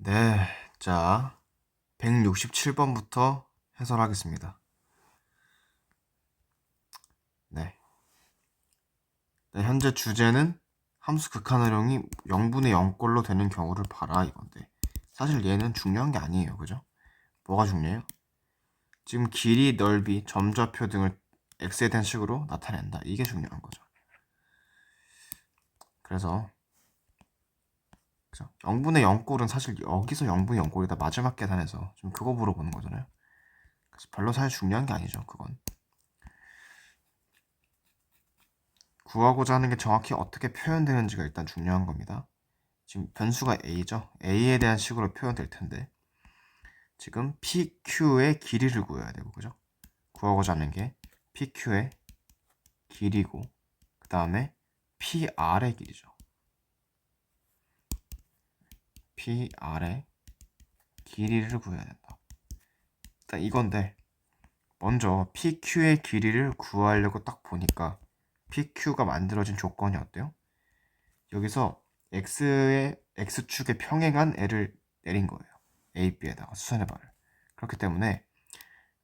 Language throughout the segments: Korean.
네, 자, 167번부터 해설하겠습니다. 네. 네, 현재 주제는 함수 극한 활용이 0분의 0꼴로 되는 경우를 봐라 이건데, 사실 얘는 중요한 게 아니에요. 그죠? 뭐가 중요해요? 지금 길이, 넓이, 점좌표 등을 x에 대한 식으로 나타낸다. 이게 중요한 거죠. 그래서 0분의 0꼴은 사실 여기서 0분의 0꼴이다. 마지막 계산에서 좀 그거 물어보는 거잖아요. 그래서 별로 사실 중요한 게 아니죠. 그건. 구하고자 하는 게 정확히 어떻게 표현되는지가 일단 중요한 겁니다. 지금 변수가 a죠. a에 대한 식으로 표현될 텐데 지금 pq의 길이를 구해야 되고, 그죠? 구하고자 하는 게 pq의 길이고 그 다음에 pr의 길이죠. pr의 길이를 구해야 된다. 일단 이건데 먼저 pq의 길이를 구하려고 딱 보니까 pq가 만들어진 조건이 어때요? 여기서 x축에 평행한 애를 내린 거예요. a, b에다가 수선의 발을. 그렇기 때문에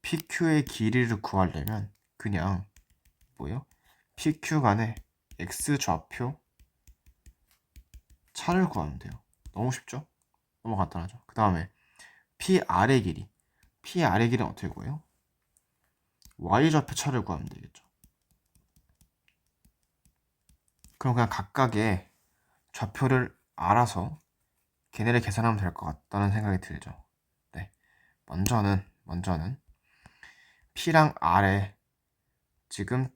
PQ의 길이를 구하려면 그냥 뭐예요? PQ 간의 x 좌표 차를 구하면 돼요. 너무 쉽죠? 너무 간단하죠. 그 다음에 PR의 길이. PR의 길이는 어떻게 구해요? y 좌표 차를 구하면 되겠죠. 그럼 그냥 각각의 좌표를 알아서 걔네를 계산하면 될 것 같다는 생각이 들죠. 네. 먼저는 P랑 R의 지금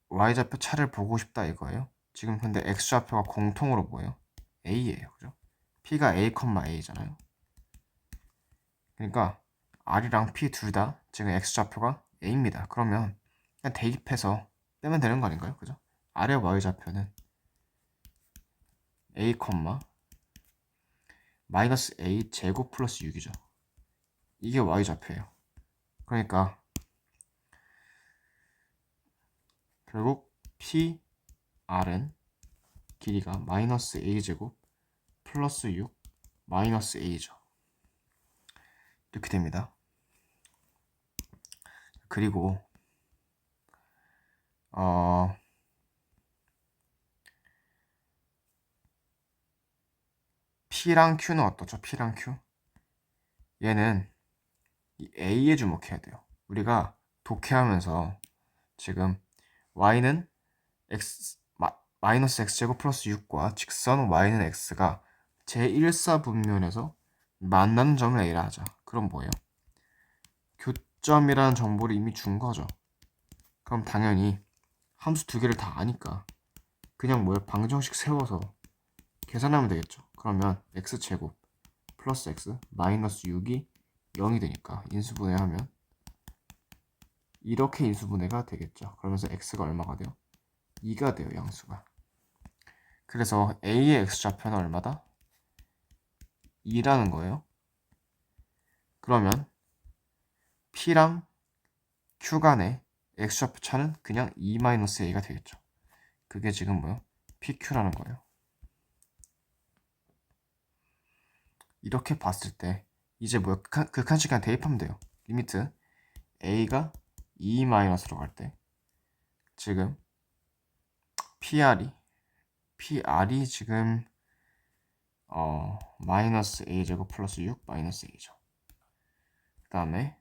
y좌표 차를 보고 싶다 이거예요. 지금 근데 x좌표가 공통으로 뭐예요? a예요. 그죠? p가 a, a잖아요. 그러니까 r이랑 p 둘 다 지금 x좌표가 a입니다. 그러면 그냥 대입해서 빼면 되는 거 아닌가요? 그죠? r의 y좌표는 a, 마이너스 a 제곱 플러스 6이죠. 이게 y좌표예요. 그러니까 결국 pr은 길이가 마이너스 a제곱 플러스 6 마이너스 a죠. 이렇게 됩니다. 그리고 P랑 Q는 어떻죠? P랑 Q 얘는 이 A에 주목해야 돼요. 우리가 독해하면서 지금 Y는 X 마이너스 X제곱 플러스 6과 직선 Y는 X가 제1사분면에서 만나는 점을 A라 하자. 그럼 뭐예요? 교점이라는 정보를 이미 준 거죠. 그럼 당연히 함수 두 개를 다 아니까 그냥 뭐예요? 방정식 세워서 계산하면 되겠죠. 그러면 X제곱 플러스 X 마이너스 6이 0이 되니까 인수분해하면 이렇게 인수분해가 되겠죠. 그러면서 x가 얼마가 돼요? 2가 돼요, 양수가. 그래서 a의 x좌표는 얼마다? 2라는 거예요. 그러면 p랑 q 간의 x좌표 차는 그냥 2-a가 되겠죠. 그게 지금 뭐예요? pq라는 거예요. 이렇게 봤을 때 이제 뭐예요? 극한식 그 대입하면 돼요. 리미트 a가 2-로 갈 때 지금 pr이 지금 마이너스 a제곱 플러스 6 마이너스 a죠. 그 다음에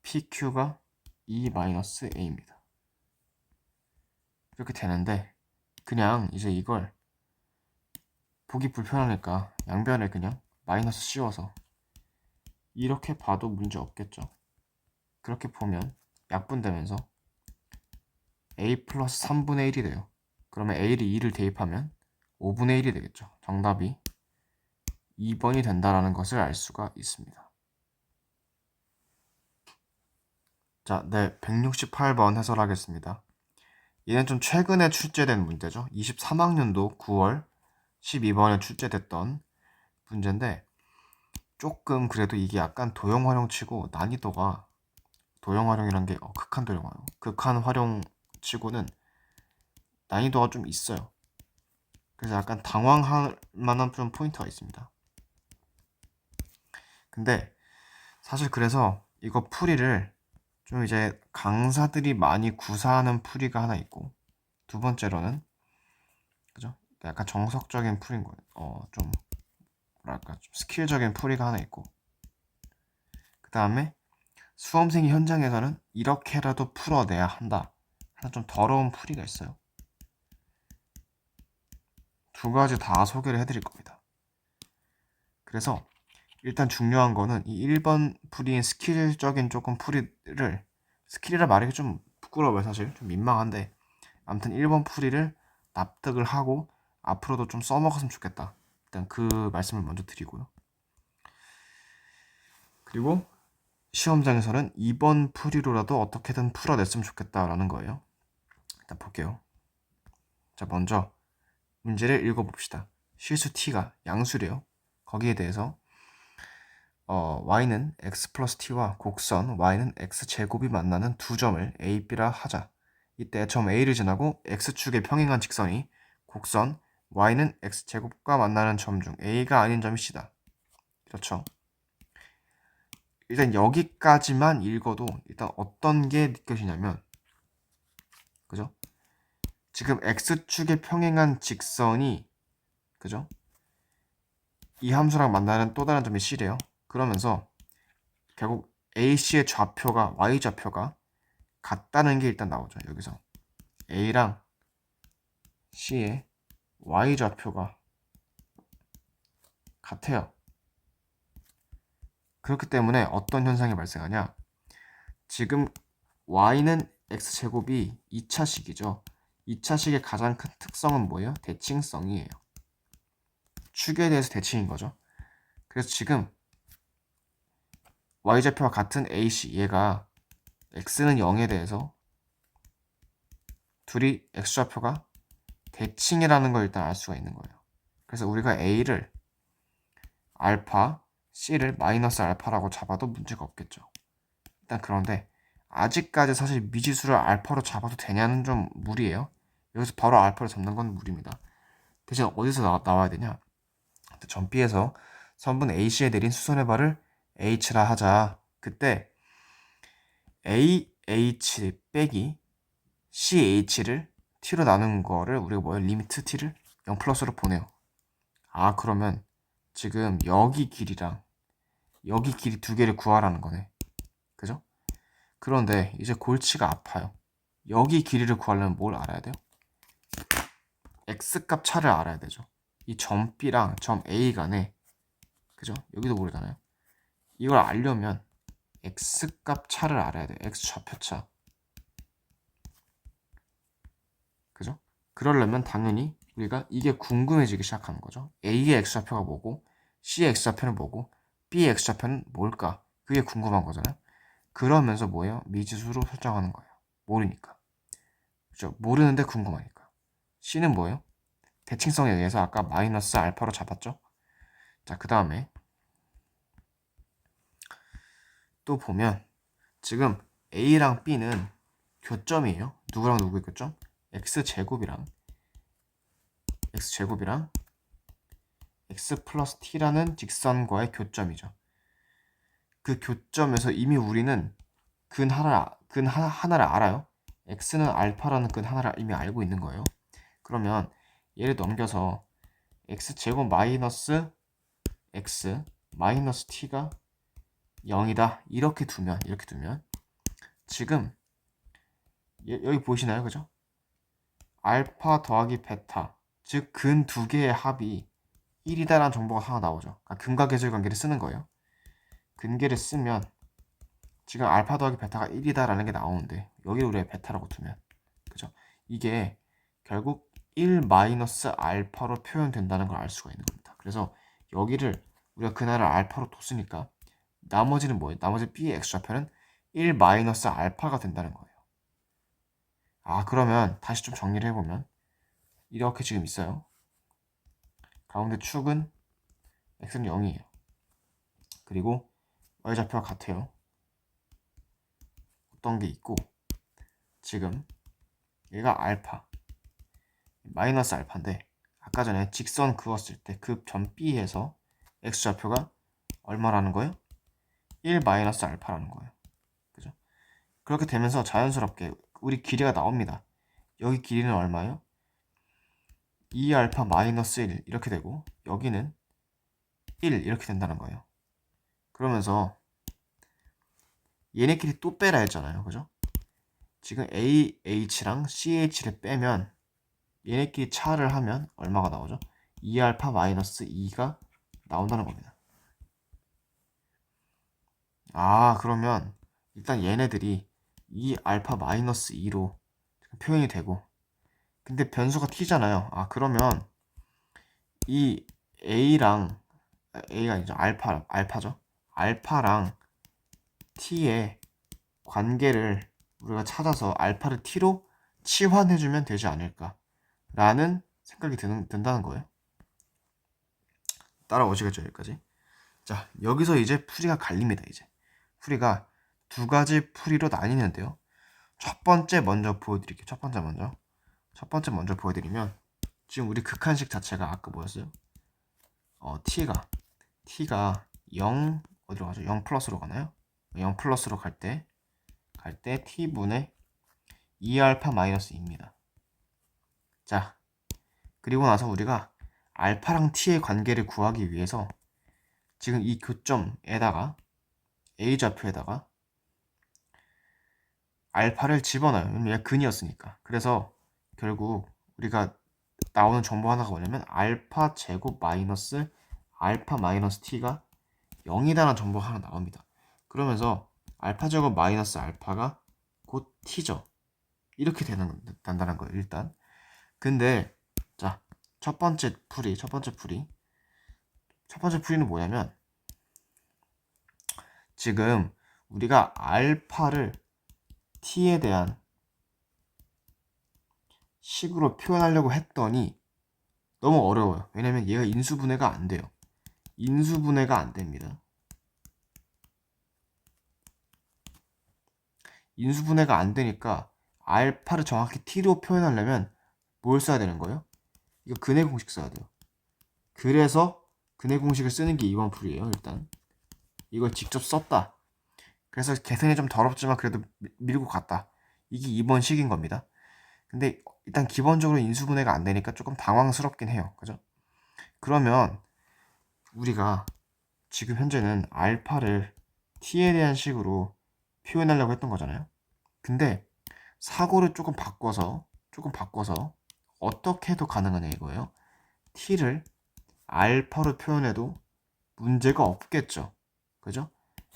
pq가 2 마이너스 a입니다. 이렇게 되는데 그냥 이제 이걸 보기 불편하니까 양변을 그냥 마이너스 씌워서 이렇게 봐도 문제 없겠죠. 그렇게 보면 약분되면서 a 플러스 3분의 1이 돼요. 그러면 a를 2를 대입하면 5분의 1이 되겠죠. 정답이 2번이 된다라는 것을 알 수가 있습니다. 자, 네, 168번 해설하겠습니다. 얘는 좀 최근에 출제된 문제죠. 23학년도 9월 12번에 출제됐던 문제인데 조금 그래도 이게 약간 도형 활용치고 난이도가 도형 활용이란 게 극한 도형 활용, 극한 활용 치고는 난이도가 좀 있어요. 그래서 약간 당황할 만한 좀 포인트가 있습니다. 근데 사실 그래서 이거 풀이를 좀 이제 강사들이 많이 구사하는 풀이가 하나 있고, 두 번째로는 그죠? 약간 정석적인 풀인 거예요. 좀 뭐랄까 좀 스킬적인 풀이가 하나 있고, 그 다음에 수험생이 현장에서는 이렇게라도 풀어내야 한다 하는 좀 더러운 풀이가 있어요. 두 가지 다 소개를 해드릴 겁니다. 그래서 일단 중요한 거는 이 1번 풀이인 스킬적인 조금 풀이를, 스킬이라 말하기 좀 부끄러워요. 사실 좀 민망한데, 아무튼 1번 풀이를 납득을 하고 앞으로도 좀 써먹었으면 좋겠다. 일단 그 말씀을 먼저 드리고요. 그리고 시험장에서는 2번 풀이로라도 어떻게든 풀어냈으면 좋겠다라는 거예요. 일단 볼게요. 자, 먼저 문제를 읽어봅시다. 실수 t가 양수래요. 거기에 대해서 y는 x 플러스 t와 곡선 y는 x 제곱이 만나는 두 점을 a, b라 하자. 이때 점 a를 지나고 x축에 평행한 직선이 곡선 y는 x 제곱과 만나는 점 중 a가 아닌 점이 c다. 그렇죠? 일단 여기까지만 읽어도 일단 어떤 게 느껴지냐면, 그죠? 지금 x축에 평행한 직선이, 그죠? 이 함수랑 만나는 또 다른 점이 c래요. 그러면서 결국 AC의 좌표가 Y 좌표가 같다는 게 일단 나오죠. 여기서 A랑 C의 Y 좌표가 같아요. 그렇기 때문에 어떤 현상이 발생하냐? 지금 Y는 X제곱이 2차식이죠. 2차식의 가장 큰 특성은 뭐예요? 대칭성이에요. 축에 대해서 대칭인 거죠. 그래서 지금 Y좌표와 같은 AC, 얘가 X는 0에 대해서 둘이 X좌표가 대칭이라는 걸 일단 알 수가 있는 거예요. 그래서 우리가 A를 알파, C를 마이너스 알파라고 잡아도 문제가 없겠죠. 일단 그런데 아직까지 사실 미지수를 알파로 잡아도 되냐는 좀 무리예요. 여기서 바로 알파로 잡는 건 무리입니다. 대신 어디서 나와야 되냐? 점 B에서 선분 AC에 내린 수선의 발을 H라 하자. 그때 AH 빼기 CH를 T로 나눈 거를 우리가 뭐예요? 리미트 T를 0 플러스로 보내요. 아, 그러면 지금 여기 길이랑 여기 길이 두 개를 구하라는 거네. 그죠? 그런데 이제 골치가 아파요. 여기 길이를 구하려면 뭘 알아야 돼요? x값 차를 알아야 되죠. 이 점 B랑 점 A 간에, 그죠? 여기도 모르잖아요. 이걸 알려면 x값 차를 알아야 돼요. x 좌표 차. 그죠? 그러려면 당연히 우리가 이게 궁금해지기 시작하는 거죠. A의 x좌표가 뭐고 C의 x좌표는 뭐고 B의 x좌표는 뭘까? 그게 궁금한 거잖아요. 그러면서 뭐예요? 미지수로 설정하는 거예요. 모르니까. 그죠? 모르는데 궁금하니까. C는 뭐예요? 대칭성에 의해서 아까 마이너스 알파로 잡았죠? 자, 그 다음에 또 보면 지금 A랑 B는 교점이에요. 누구랑 누구의 교점? X제곱이랑 X 플러스 T라는 직선과의 교점이죠. 그 교점에서 이미 우리는 근 하나를 알아요. X는 알파라는 근 하나를 이미 알고 있는 거예요. 그러면 얘를 넘겨서 X제곱 마이너스 X 마이너스 T가 0이다. 이렇게 두면 지금 여기 보이시나요? 그죠? 알파 더하기 베타, 즉 근 두 개의 합이 1이다라는 정보가 하나 나오죠. 그러니까 근과 계절 관계를 쓰는 거예요. 근계를 쓰면 지금 알파 더하기 베타가 1이다라는 게 나오는데 여기를 우리가 베타라고 두면, 그죠? 이게 결국 1 마이너스 알파로 표현된다는 걸 알 수가 있는 겁니다. 그래서 여기를 우리가 그날을 알파로 뒀으니까 나머지는 뭐예요? 나머지 B의 X좌표는 1 마이너스 알파가 된다는 거예요. 아, 그러면 다시 좀 정리를 해보면 이렇게 지금 있어요. 가운데 축은 x는 0이에요. 그리고 y좌표가 같아요. 어떤 게 있고, 지금 얘가 알파, 마이너스 알파인데 아까 전에 직선 그었을 때 그 점 B에서 x좌표가 얼마라는 거예요? 1 마이너스 알파라는 거예요. 그죠? 그렇게 되면서 자연스럽게 우리 길이가 나옵니다. 여기 길이는 얼마예요? 2알파 마이너스 1 이렇게 되고 여기는 1 이렇게 된다는 거예요. 그러면서 얘네끼리 또 빼라 했잖아요. 그죠? 지금 AH랑 CH를 빼면 얘네끼리 차를 하면 얼마가 나오죠? 2알파 마이너스 2가 나온다는 겁니다. 아, 그러면 일단 얘네들이 2알파 마이너스 2로 표현이 되고, 근데 변수가 t잖아요. 아, 그러면 이 A가 아니죠. 알파죠. 알파랑 t의 관계를 우리가 찾아서 알파를 t로 치환해주면 되지 않을까 라는 생각이 든다는 거예요. 따라오시겠죠, 여기까지? 자, 여기서 이제 풀이가 갈립니다. 이제 풀이가 두 가지 풀이로 나뉘는데요. 첫 번째 먼저 보여드릴게요. 첫 번째 먼저 보여드리면 지금 우리 극한식 자체가 아까 뭐였어요? t가 0 어디로 가죠? 0 플러스로 가나요? 0 플러스로 갈 때 t분의 2알파 마이너스 2입니다. 자, 그리고 나서 우리가 알파랑 t의 관계를 구하기 위해서 지금 이 교점에다가 a좌표에다가 알파를 집어넣어요. 왜냐면 얘가 근이었으니까. 그래서 결국 우리가 나오는 정보 하나가 뭐냐면 알파 제곱 마이너스 알파 마이너스 t가 0이다라는 정보가 하나 나옵니다. 그러면서 알파 제곱 마이너스 알파가 곧 t죠. 이렇게 된다는 거예요. 일단. 근데 자, 첫 번째 풀이는 뭐냐면 지금 우리가 알파를 t에 대한 식으로 표현하려고 했더니 너무 어려워요. 왜냐면 얘가 인수분해가 안 돼요. 인수분해가 안 됩니다. 인수분해가 안 되니까 알파를 정확히 t로 표현하려면 뭘 써야 되는 거예요? 이거 근해 공식 써야 돼요. 그래서 근해 공식을 쓰는 게 이번 풀이에요. 일단 이걸 직접 썼다. 그래서 계산이 좀 더럽지만 그래도 밀고 갔다. 이게 2번 식인 겁니다. 근데 일단 기본적으로 인수분해가 안 되니까 조금 당황스럽긴 해요. 그죠? 그러면 우리가 지금 현재는 알파를 t에 대한 식으로 표현하려고 했던 거잖아요. 근데 사고를 조금 바꿔서 어떻게 해도 가능하냐 이거예요. t를 알파로 표현해도 문제가 없겠죠. 그죠?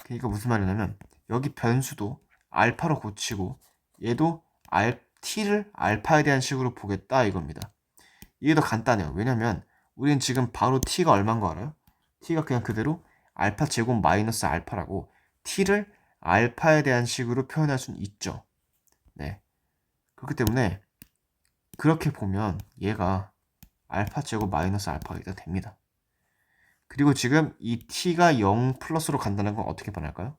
그러니까 무슨 말이냐면 여기 변수도 알파로 고치고 얘도 t를 알파에 대한 식으로 보겠다 이겁니다. 이게 더 간단해요. 왜냐면 우리는 지금 바로 t가 얼마인 거 알아요? t가 그냥 그대로 알파 제곱 마이너스 알파라고 t를 알파에 대한 식으로 표현할 수는 있죠. 네. 그렇기 때문에 그렇게 보면 얘가 알파 제곱 마이너스 알파가 됩니다. 그리고 지금 이 t가 0 플러스로 간다는 건 어떻게 변할까요?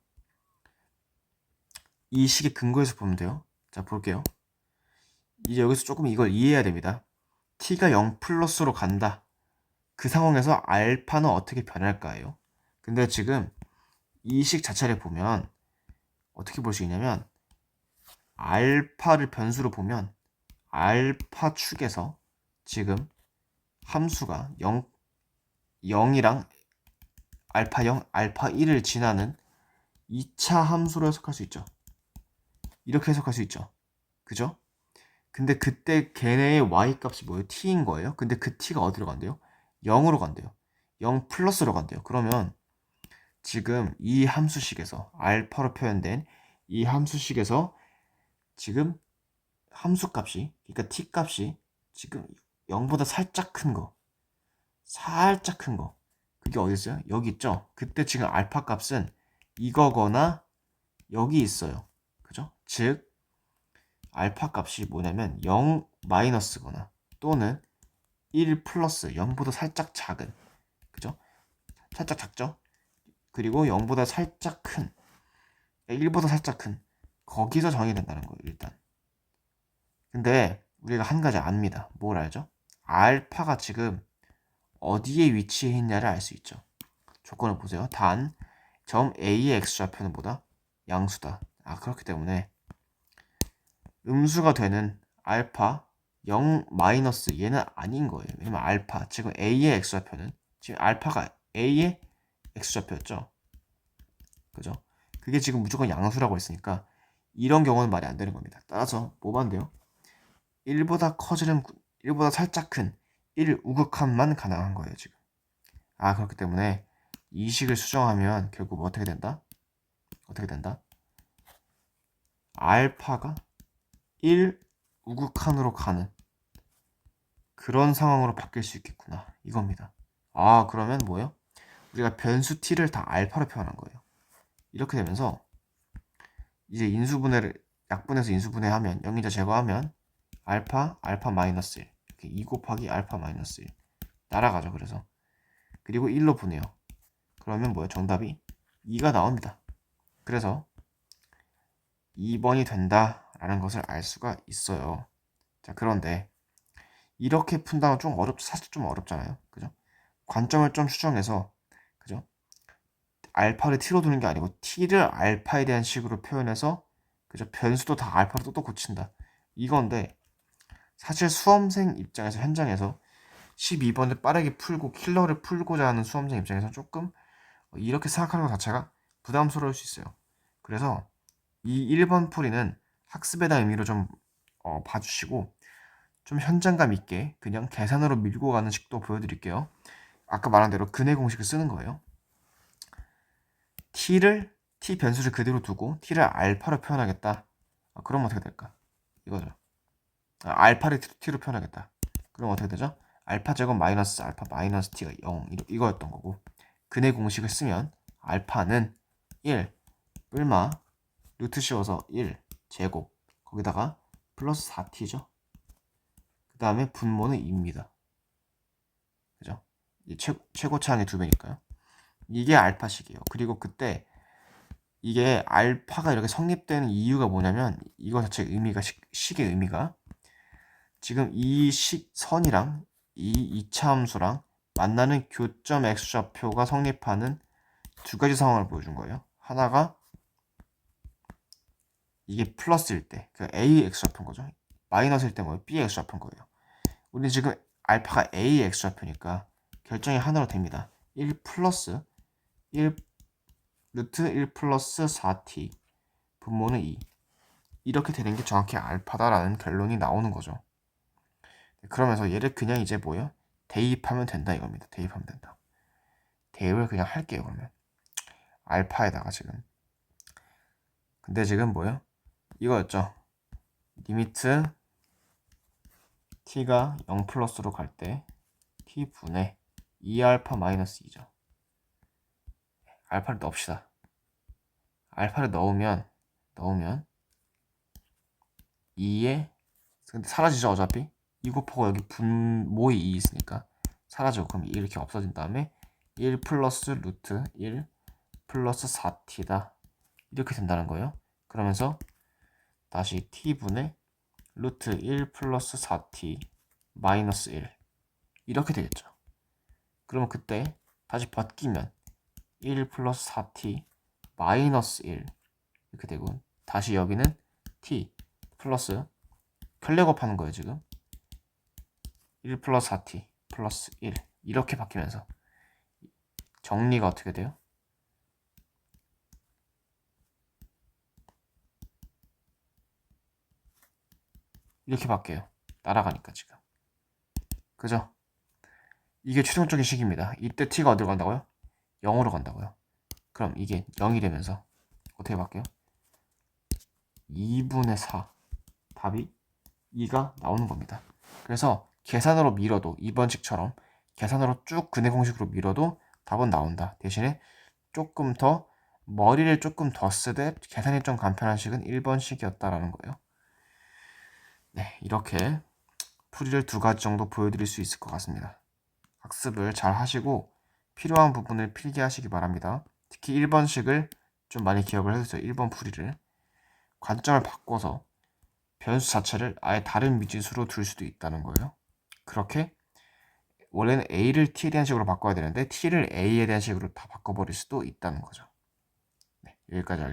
이 식의 근거에서 보면 돼요. 자, 볼게요. 이제 여기서 조금 이걸 이해해야 됩니다. t가 0 플러스로 간다. 그 상황에서 알파는 어떻게 변할까요? 근데 지금 이 식 자체를 보면 어떻게 볼 수 있냐면 알파를 변수로 보면 알파 축에서 지금 함수가 0이랑 알파 0, 알파 1을 지나는 2차 함수로 해석할 수 있죠. 이렇게 해석할 수 있죠. 그죠? 근데 그때 걔네의 y값이 뭐예요? t인 거예요. 근데 그 t가 어디로 간대요? 0으로 간대요. 0 플러스로 간대요. 그러면 지금 이 함수식에서 알파로 표현된 이 함수식에서 지금 함수값이 그러니까 t값이 지금 0보다 살짝 큰 거 그게 어디 있어요? 여기 있죠? 그때 지금 알파 값은 이거거나 여기 있어요. 그죠? 즉 알파 값이 뭐냐면 0 마이너스거나 또는 1 플러스 0보다 살짝 작은 그죠? 살짝 작죠? 그리고 0보다 살짝 큰 1보다 살짝 큰 거기서 정의된다는 거예요. 일단 근데 우리가 한 가지 압니다. 뭘 알죠? 알파가 지금 어디에 위치해 있냐를 알 수 있죠. 조건을 보세요. 단 점 A의 x좌표는 뭐다? 양수다. 그렇기 때문에 음수가 되는 알파 0 마이너스 얘는 아닌 거예요. 왜냐면 알파 지금 A의 x좌표는 지금 알파가 A의 x좌표였죠. 그죠? 그게 지금 무조건 양수라고 했으니까 이런 경우는 말이 안 되는 겁니다. 따라서 뭐만 돼요? 1보다 살짝 큰 1 우극한만 가능한 거예요, 지금. 그렇기 때문에 이 식을 수정하면 결국 어떻게 된다? 어떻게 된다? 알파가 1 우극한으로 가는 그런 상황으로 바뀔 수 있겠구나. 이겁니다. 그러면 뭐예요? 우리가 변수 t를 다 알파로 표현한 거예요. 이렇게 되면서 이제 약분해서 인수분해하면 0이자 제거하면 알파 마이너스 1 이렇게 2 곱하기 알파 마이너스 1 날아가죠. 그래서 그리고 1로 분해요. 그러면 뭐예요? 정답이 2가 나옵니다. 그래서 2번이 된다라는 것을 알 수가 있어요. 자, 그런데 이렇게 푼다면 사실 좀 어렵잖아요. 그죠? 관점을 좀 수정해서, 그죠? 알파를 t로 두는 게 아니고 t를 알파에 대한 식으로 표현해서, 그죠? 변수도 다 알파로 또 고친다. 이건데 사실 수험생 입장에서 현장에서 12번을 빠르게 풀고 킬러를 풀고자 하는 수험생 입장에서 조금 이렇게 생각하는 것 자체가 부담스러울 수 있어요. 그래서 이 1번 풀이는 학습에 대한 의미로 좀 봐주시고 좀 현장감 있게 그냥 계산으로 밀고 가는 식도 보여드릴게요. 아까 말한 대로 근해 공식을 쓰는 거예요. t 변수를 그대로 두고 t를 알파로 표현하겠다. 그럼 어떻게 될까? 이거죠. 알파를 t로 표현하겠다. 그럼 어떻게 되죠? 알파 제곱 마이너스 알파 마이너스 t가 0 이거였던 거고 근해 공식을 쓰면 알파는 1 뿔마 루트 씌워서 1 제곱 거기다가 플러스 4t죠. 그 다음에 분모는 2입니다. 그죠? 최고차항의 2배니까요. 이게 알파식이에요. 그리고 그때 이게 알파가 이렇게 성립되는 이유가 뭐냐면 이거 자체 의미가 식의 의미가 지금 이 선이랑 이 2차 함수랑 만나는 교점 x좌표가 성립하는 두 가지 상황을 보여준 거예요. 하나가 이게 플러스일 때, 그 a x좌표인 거죠. 마이너스일 때 뭐예요? b x좌표인 거예요. 우리는 지금 알파가 a x좌표니까 결정이 하나로 됩니다. 1 플러스 1 루트 1 플러스 4t 분모는 2 이렇게 되는 게 정확히 알파다라는 결론이 나오는 거죠. 그러면서 얘를 그냥 이제 뭐예요? 대입하면 된다 이겁니다. 대입하면 된다. 대입을 그냥 할게요. 그러면 알파에다가 지금 근데 지금 뭐예요? 이거였죠. 리미트 t가 0 플러스로 갈 때 t분의 2알파 마이너스 2죠. 알파를 넣읍시다. 알파를 넣으면 2에 근데 사라지죠 어차피 2 곱하고 여기 분모의 2 있으니까 사라지고 그럼 이렇게 없어진 다음에 1 플러스 루트 1 플러스 4t다 이렇게 된다는 거예요. 그러면서 다시 t분의 루트 1 플러스 4t 마이너스 1 이렇게 되겠죠. 그러면 그때 다시 벗기면 1 플러스 4t 마이너스 1 이렇게 되고 다시 여기는 t 플러스 편례 곱하는 거예요 지금 1 플러스 4t 플러스 1 이렇게 바뀌면서 정리가 어떻게 돼요? 이렇게 바뀌어요. 날아가니까 지금 그죠? 이게 최종적인 식입니다. 이때 t가 어디로 간다고요? 0으로 간다고요. 그럼 이게 0이 되면서 어떻게 바뀌어요? 2분의 4 답이 2가 나오는 겁니다. 그래서 계산으로 밀어도 2번식처럼 계산으로 쭉 근해 공식으로 밀어도 답은 나온다. 대신에 조금 더 머리를 조금 더 쓰되 계산이 좀 간편한 식은 1번식이었다라는 거예요. 네, 이렇게 풀이를 두 가지 정도 보여드릴 수 있을 것 같습니다. 학습을 잘 하시고 필요한 부분을 필기하시기 바랍니다. 특히 1번식을 좀 많이 기억을 해주세요. 1번 풀이를 관점을 바꿔서 변수 자체를 아예 다른 미지수로 둘 수도 있다는 거예요. 그렇게 원래는 a를 t에 대한 식으로 바꿔야 되는데 t를 a에 대한 식으로 다 바꿔버릴 수도 있다는 거죠. 네, 여기까지 알겠습니다.